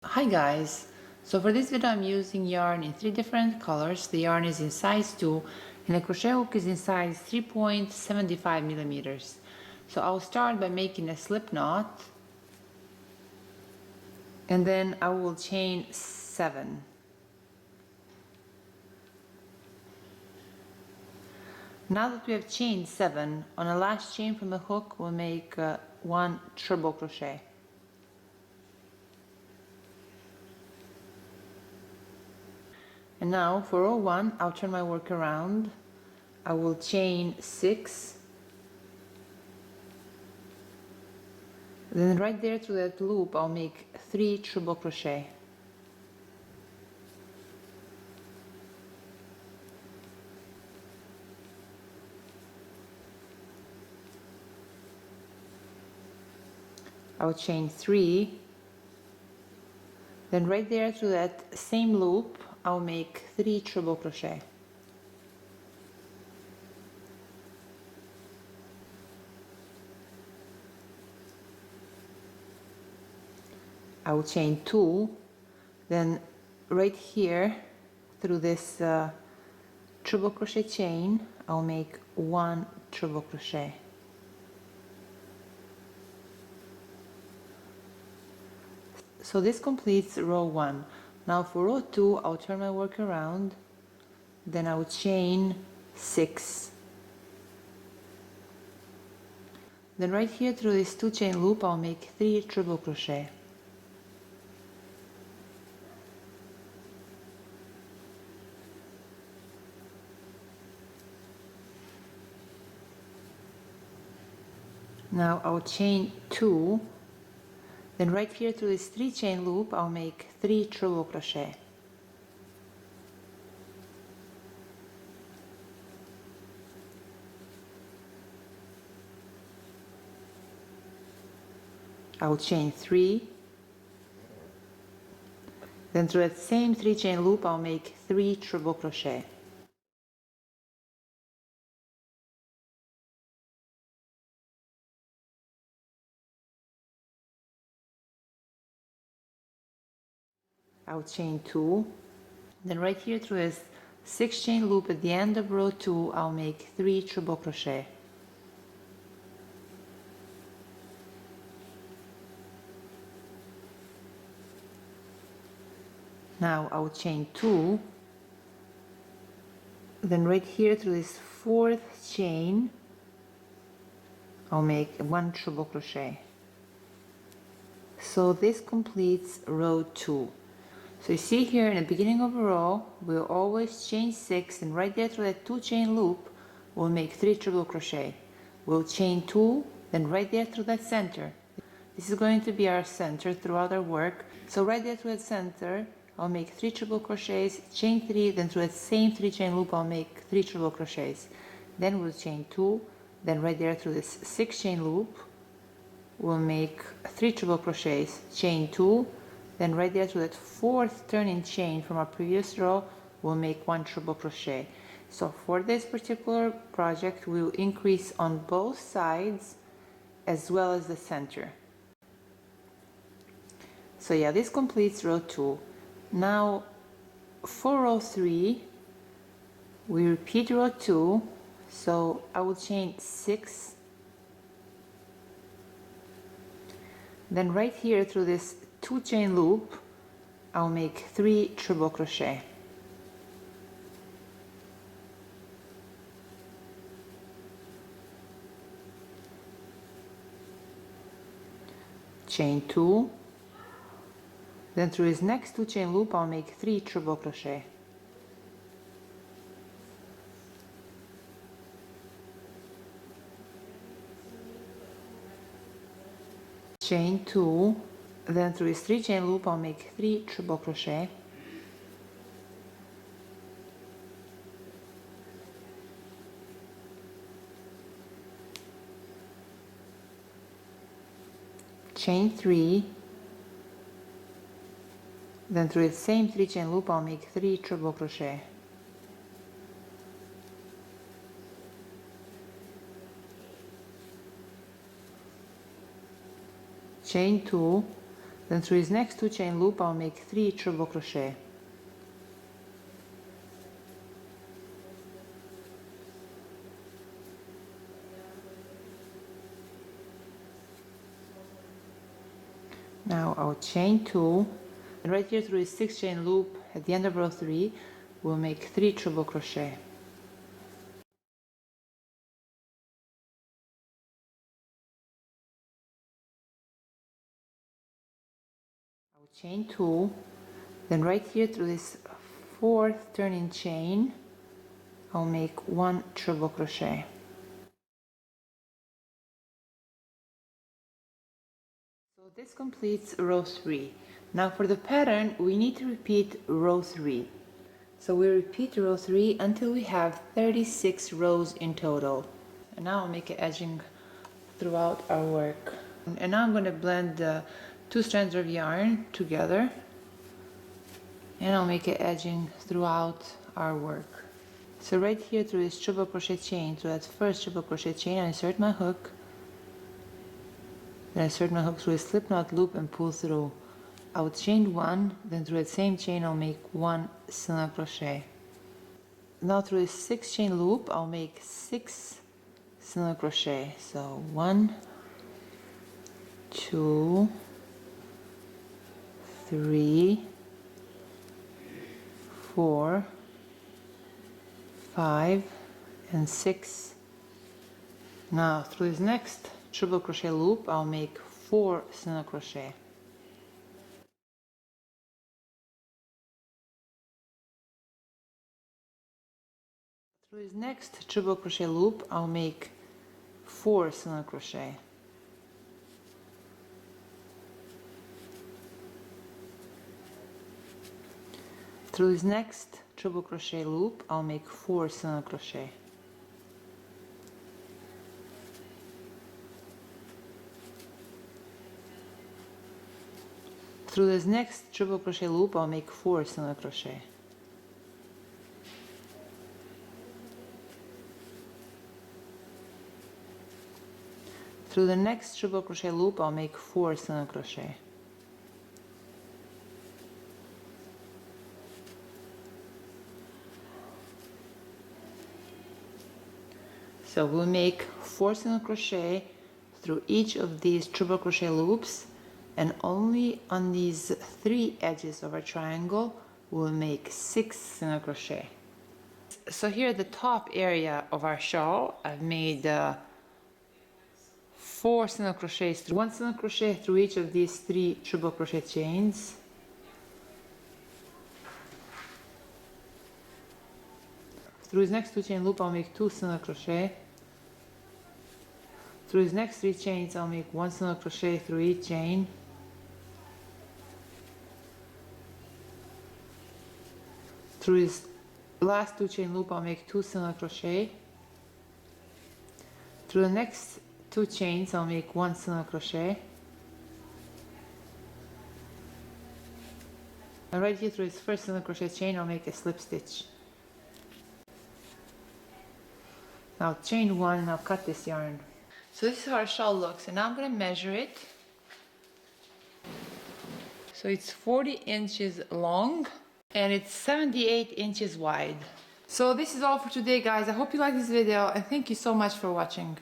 Hi guys! So for this video I'm using yarn in 3 different colors. The yarn is in size 2 and the crochet hook is in size 3.75 millimeters. So I'll start by making a slip knot and then I will chain 7. Now that we have chained 7, on the last chain from the hook we'll make 1 treble crochet. And now for row 1 I'll turn my work around. I will chain 6, then right there through that loop I'll make 3 treble crochet. I'll chain 3, then right there through that same loop I'll make 3 treble crochet. I will chain 2, then right here through this treble crochet chain I'll make 1 treble crochet. So this completes row 1. Now for row 2 I'll turn my work around, then I will chain 6. Then right here through this 2 chain loop I'll make 3 treble crochet. Now I'll chain 2, then right here through this 3 chain loop I'll make 3 treble crochet. I'll chain 3, then through that same 3 chain loop I'll make 3 treble crochet. I'll chain 2, then right here through this 6 chain loop at the end of row 2 I'll make 3 treble crochet. Now I'll chain 2, then right here through this 4th chain I'll make 1 treble crochet. So this completes row 2. So you see here in the beginning of a row we'll always chain 6, and right there through that 2 chain loop we'll make 3 treble crochet. We'll chain 2, then right there through that center. This is going to be our center throughout our work. So right there through that center I'll make 3 triple crochets, chain 3, then through that same 3 chain loop I'll make 3 triple crochets. Then we'll chain 2, then right there through this 6 chain loop we'll make 3 triple crochets, chain 2, then right there through that 4th turning chain from our previous row we'll make 1 triple crochet. So for this particular project we'll increase on both sides as well as the center. So yeah, this completes row 2. Now for row 3 we repeat row 2, so I will chain 6, then right here through this 2 chain loop I'll make 3 triple crochet. Chain 2, then through his next 2 chain loop I'll make 3 triple crochet. Chain 2, then through his 3 chain loop I'll make 3 triple crochet. Chain 3, then through the same 3 chain loop I'll make 3 triple crochet. Chain 2, Then through this next 2 chain loop I'll make 3 treble crochet. Now I'll chain 2, and right here through this 6 chain loop at the end of row 3 we'll make 3 treble crochet. I'll chain 2, then right here through this 4th turning chain I'll make 1 treble crochet. So this completes row 3. Now for the pattern we need to repeat row 3. So we repeat row 3 until we have 36 rows in total. And now I'll make an edging throughout our work. And now I'm going to blend the 2 strands of yarn together, and I'll make an edging throughout our work. So right here through this triple crochet chain, so that's first triple crochet chain, I insert my hook, then I insert my hook through a slip knot loop and pull through. I would chain 1, then through that same chain I'll make 1 single crochet. Now through this 6 chain loop I'll make 6 single crochet. So 1, 2, 3, 4, 5, and 6. Now through this next triple crochet loop I'll make 4 single crochet. Through this next triple crochet loop I'll make 4 single crochet. Through this next triple crochet loop I'll make 4 single crochet. Through this next triple crochet loop I'll make 4 single crochet. Through the next triple crochet loop I'll make 4 single crochet. So we'll make 4 single crochet through each of these triple crochet loops, and only on these 3 edges of our triangle we'll make 6 single crochet. So here at the top area of our shawl I've made 4 single crochets, 1 single crochet through each of these 3 triple crochet chains. Through this next 2 chain loop I'll make 2 single crochet. Through these next 3 chains I'll make 1 single crochet through each chain. Through this last 2 chain loop I'll make 2 single crochet. Through the next 2 chains I'll make 1 single crochet. And right here through this first single crochet chain I'll make a slip stitch. Now chain 1 and I'll cut this yarn. So this is how our shawl looks, and now I'm going to measure it. So it's 40 inches long and it's 78 inches wide. So this is all for today, guys. I hope you like this video and thank you so much for watching.